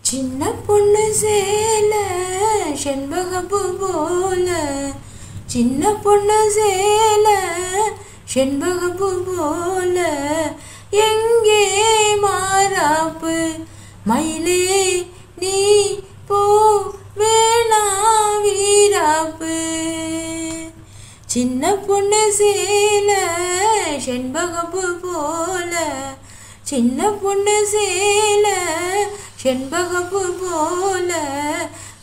சின்ன பொண்ணு சேல செண்பகப்பூ போல, சின்ன பொண்ணு சேல செண்பகப்பூ போல, எங்கே மாறாப்பு மயிலே நீ போ வேணா வீராப்பு. சின்ன பொண்ணு சேல செண்பகப்பூ போல, சின்ன பொண்ணு சேல செண்பகப்பூ போல,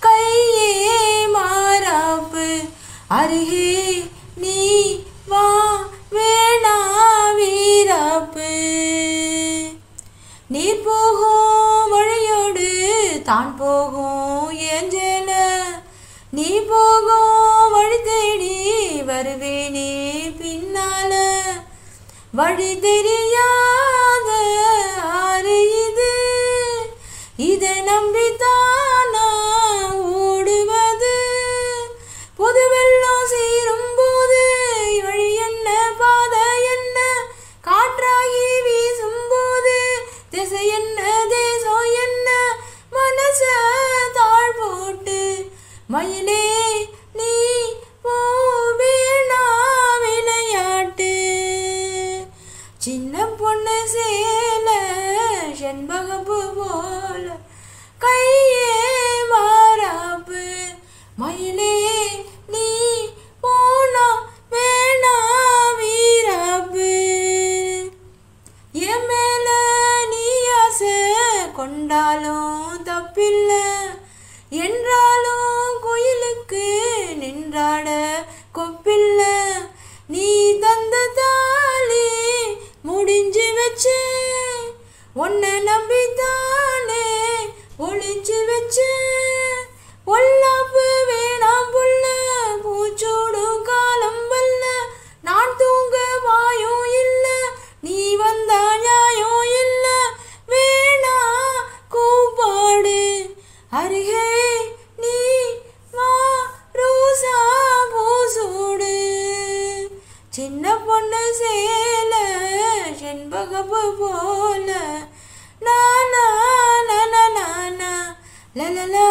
கையே மாறாப்பு அருகே நீ வா வேணா வீராப்பு. நீ போகும் வழியோடு தான் போகும் ஏஞ்சல, நீ போகும் வழி தேடி வருவேனே பின்னால. வழி தெரியாத ஆறு இது, இதை நம்பித்தானா ஓடுவது. பொது வெள்ளம் சீரும் போது வழி என்ன பாதை என்ன, காற்றாகி வீசும் போது திசை என்ன தேசம் என்ன. மனச தாழ் போட்டு மயிலே நீ போ வேணா விளையாட்டு. சின்ன பொண்ணு சேல செண்பகப்பூ போல, கையே மாறாப்பு மயிலே நீ போனா வேணா வீராப்பு. என் மேல நீ ஆசை கொண்டாலும் தப்பில்ல, என்றாலும் கோயிலுக்கு நின்றாட கொப்பில்ல. நீ தந்த தாலி முடிஞ்சு வச்சு, உன்னை நம்பித்தானே ஒளிஞ்சு வச்சு. பொல்லாப்பு வேணாம் புள்ள பூச்சோடும் காலம் வல்ல, நான் தூங்க வாயும் இல்ல நீ வந்தா நியாயம் இல்ல. வேணா கூப்பாடு அருகே நீ வா ரோசா பூசோடு. சின்ன பொண்ணு சேல செண்பகப்பூ போல, நானா நானா நானா லலலா.